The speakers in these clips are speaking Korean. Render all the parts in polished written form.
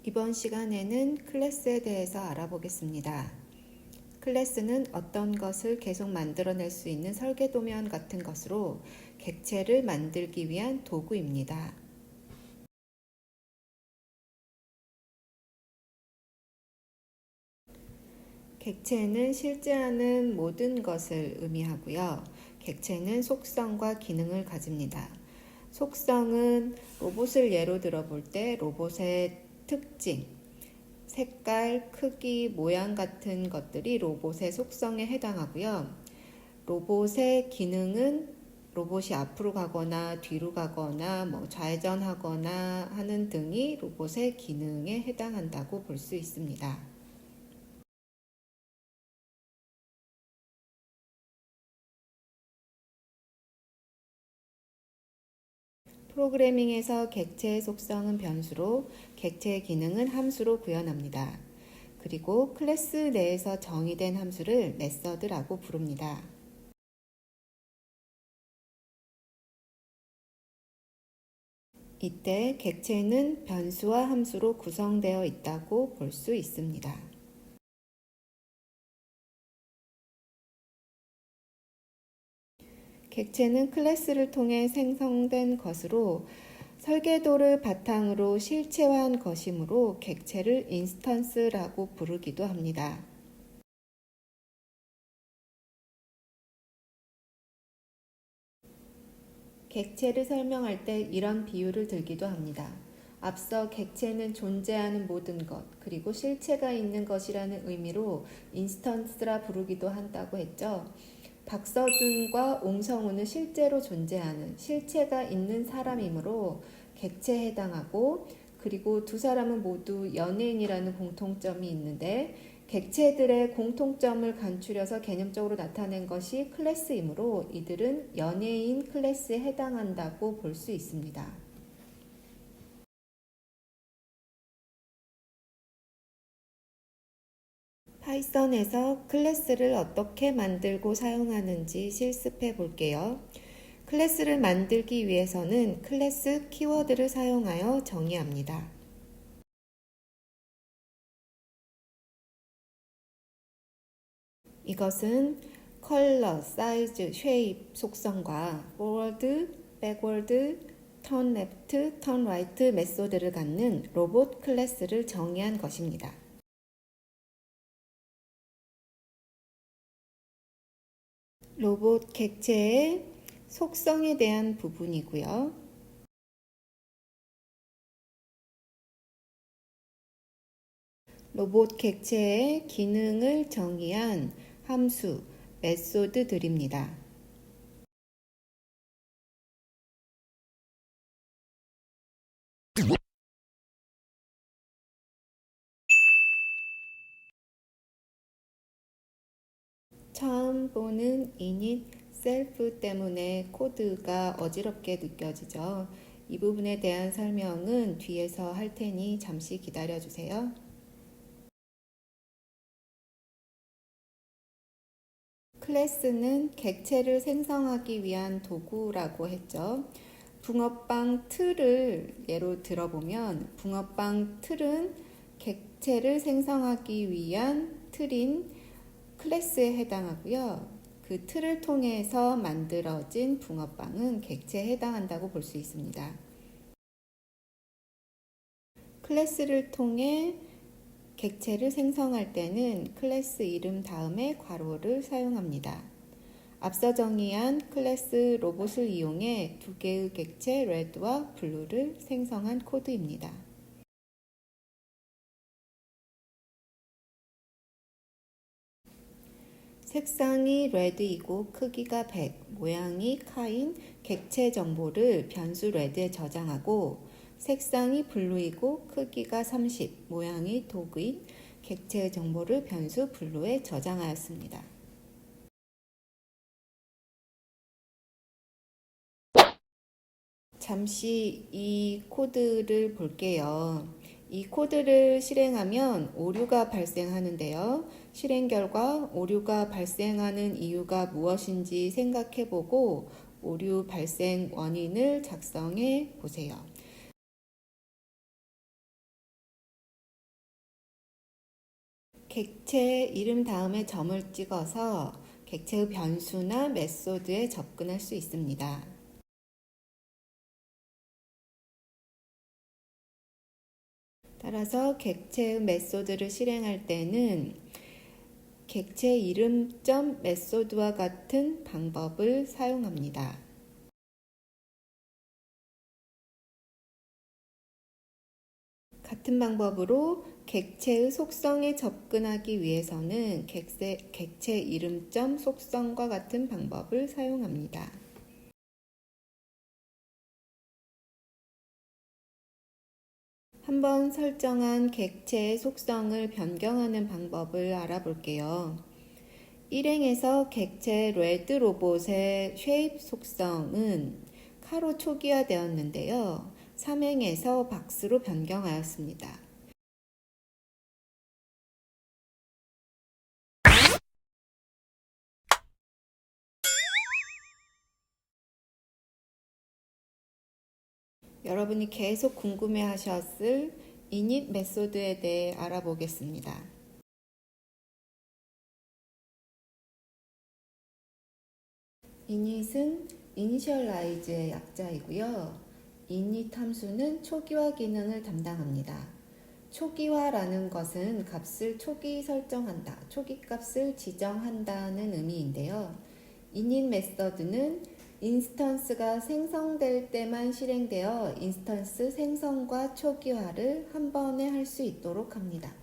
이번 시간에는 클래스에 대해서 알아보겠습니다. 클래스는 어떤 것을 계속 만들어낼 수 있는 설계도면 같은 것으로 객체를 만들기 위한 도구입니다. 객체는 실제하는 모든 것을 의미하고요. 객체는 속성과 기능을 가집니다. 속성은 로봇을 예로 들어볼 때 로봇의 특징, 색깔, 크기, 모양 같은 것들이 로봇의 속성에 해당하고요. 로봇의 기능은 로봇이 앞으로 가거나 뒤로 가거나 좌회전하거나 하는 등이 로봇의 기능에 해당한다고 볼 수 있습니다. 프로그래밍에서 객체의 속성은 변수로, 객체의 기능은 함수로 구현합니다. 그리고 클래스 내에서 정의된 함수를 메서드라고 부릅니다. 이때 객체는 변수와 함수로 구성되어 있다고 볼 수 있습니다. 객체는 클래스를 통해 생성된 것으로 설계도를 바탕으로 실체화한 것이므로 객체를 인스턴스라고 부르기도 합니다. 객체를 설명할 때 이런 비유를 들기도 합니다. 앞서 객체는 존재하는 모든 것, 그리고 실체가 있는 것이라는 의미로 인스턴스라 부르기도 한다고 했죠. 박서준과 옹성우는 실제로 존재하는 실체가 있는 사람이므로 객체에 해당하고, 그리고 두 사람은 모두 연예인이라는 공통점이 있는데 객체들의 공통점을 간추려서 개념적으로 나타낸 것이 클래스이므로 이들은 연예인 클래스에 해당한다고 볼 수 있습니다. 파이썬에서 클래스를 어떻게 만들고 사용하는지 실습해 볼게요. 클래스를 만들기 위해서는 클래스 키워드를 사용하여 정의합니다. 이것은 컬러, 사이즈, 쉐입 속성과 forward, backward, turn left, turn right 메소드를 갖는 로봇 클래스를 정의한 것입니다. 로봇 객체의 속성에 대한 부분이고요. 로봇 객체의 기능을 정의한 함수, 메소드들입니다. 처음 보는 init, self 때문에 코드가 어지럽게 느껴지죠. 이 부분에 대한 설명은 뒤에서 할 테니 잠시 기다려 주세요. 클래스는 객체를 생성하기 위한 도구라고 했죠. 붕어빵 틀을 예로 들어보면 붕어빵 틀은 객체를 생성하기 위한 틀인 클래스에 해당하고요. 그 틀을 통해서 만들어진 붕어빵은 객체에 해당한다고 볼 수 있습니다. 클래스를 통해 객체를 생성할 때는 클래스 이름 다음에 괄호를 사용합니다. 앞서 정의한 클래스 로봇을 이용해 두 개의 객체 red와 blue를 생성한 코드입니다. 색상이 red이고 크기가 100, 모양이 카인, 객체 정보를 변수 red에 저장하고 색상이 blue이고 크기가 30, 모양이 dog인 객체의 정보를 변수 blue에 저장하였습니다. 잠시 이 코드를 볼게요. 이 코드를 실행하면 오류가 발생하는데요. 실행 결과 오류가 발생하는 이유가 무엇인지 생각해보고 오류 발생 원인을 작성해 보세요. 객체 이름 다음에 점을 찍어서 객체의 변수나 메소드에 접근할 수 있습니다. 따라서 객체의 메소드를 실행할 때는 객체 이름 점 메소드와 같은 방법을 사용합니다. 같은 방법으로 객체의 속성에 접근하기 위해서는 객체 이름점 속성과 같은 방법을 사용합니다. 한번 설정한 객체의 속성을 변경하는 방법을 알아볼게요. 1행에서 객체 레드 로봇의 쉐입 속성은 카로 초기화되었는데요. 3행에서 박스로 변경하였습니다. 여러분이 계속 궁금해하셨을 init 메소드에 대해 알아보겠습니다. init은 initialize의 약자이고요. init 함수는 초기화 기능을 담당합니다. 초기화라는 것은 값을 초기 설정한다, 초기 값을 지정한다는 의미인데요. init 메서드는 인스턴스가 생성될 때만 실행되어 인스턴스 생성과 초기화를 한 번에 할 수 있도록 합니다.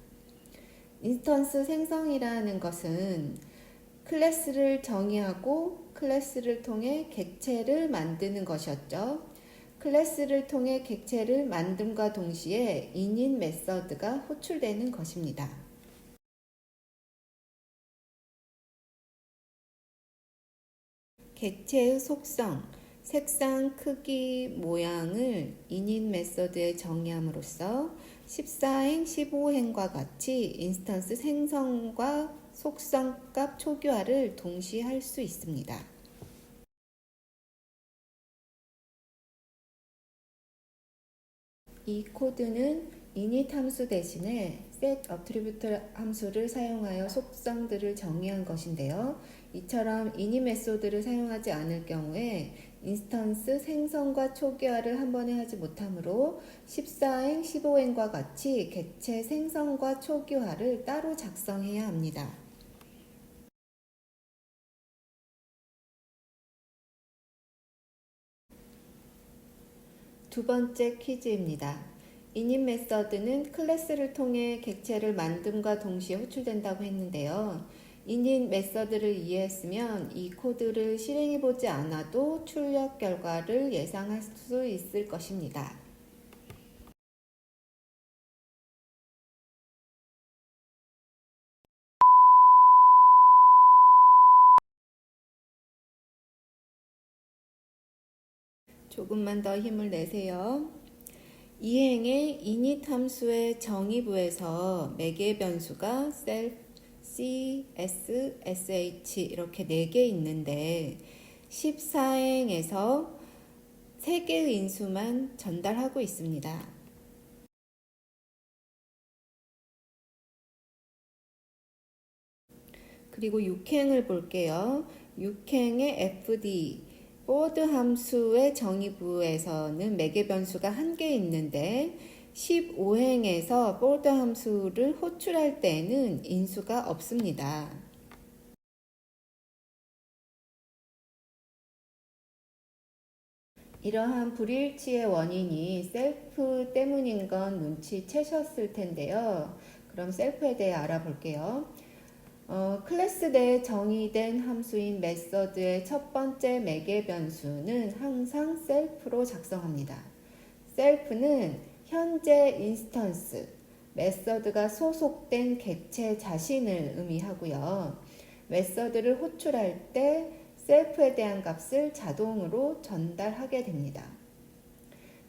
인스턴스 생성이라는 것은 클래스를 정의하고 클래스를 통해 객체를 만드는 것이었죠. 클래스를 통해 객체를 만듦과 동시에 init 메서드가 호출되는 것입니다. 객체의 속성, 색상, 크기, 모양을 init 메서드에 정의함으로써 14행, 15행과 같이 인스턴스 생성과 속성값 초기화를 동시에 할 수 있습니다. 이 코드는 init 함수 대신에 set attribute 함수를 사용하여 속성들을 정의한 것인데요. 이처럼 init 메소드를 사용하지 않을 경우에 인스턴스 생성과 초기화를 한 번에 하지 못하므로 14행, 15행과 같이 객체 생성과 초기화를 따로 작성해야 합니다. 두 번째 퀴즈입니다. init 메서드는 클래스를 통해 객체를 만듦과 동시에 호출된다고 했는데요. init 메서드를 이해했으면 이 코드를 실행해보지 않아도 출력 결과를 예상할 수 있을 것입니다. 조금만 더 힘을 내세요. 이행의 init 함수의 정의부에서 매개 변수가 self, c, s, sh 이렇게 4개 있는데 14행에서 3개의 인수만 전달하고 있습니다. 그리고 6행을 볼게요. 6행의 fd 보드 함수의 정의부에서는 매개 변수가 1개 있는데 15행에서 보드 함수를 호출할 때는 인수가 없습니다. 이러한 불일치의 원인이 셀프 때문인 건 눈치채셨을 텐데요. 그럼 셀프에 대해 알아볼게요. 클래스 내에 정의된 함수인 메서드의 첫 번째 매개 변수는 항상 셀프로 작성합니다. 셀프는 현재 인스턴스, 메서드가 소속된 객체 자신을 의미하고요. 메서드를 호출할 때 셀프에 대한 값을 자동으로 전달하게 됩니다.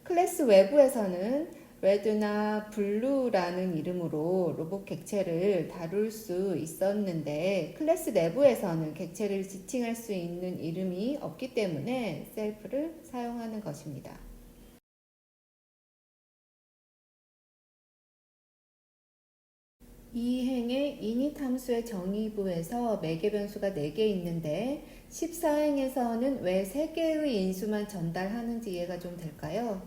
클래스 외부에서는 레드나 블루라는 이름으로 로봇 객체를 다룰 수 있었는데 클래스 내부에서는 객체를 지칭할 수 있는 이름이 없기 때문에 셀프를 사용하는 것입니다. 이 행의 init 함수의 정의부에서 매개 변수가 4개 있는데 14행에서는 왜 3개의 인수만 전달하는지 이해가 좀 될까요?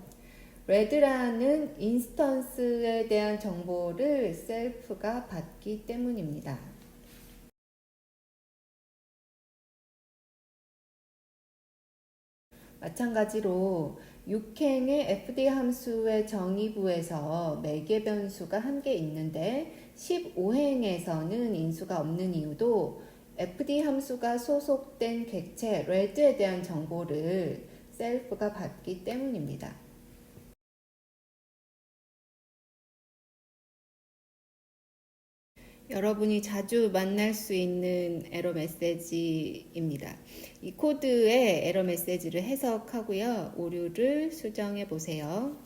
red라는 인스턴스에 대한 정보를 셀프가 받기 때문입니다. 마찬가지로 6행의 fd 함수의 정의부에서 매개 변수가 1개 있는데 15행에서는 인수가 없는 이유도 fd 함수가 소속된 객체 red에 대한 정보를 셀프가 받기 때문입니다. 여러분이 자주 만날 수 있는 에러 메시지입니다. 이 코드의 에러 메시지를 해석하고요. 오류를 수정해 보세요.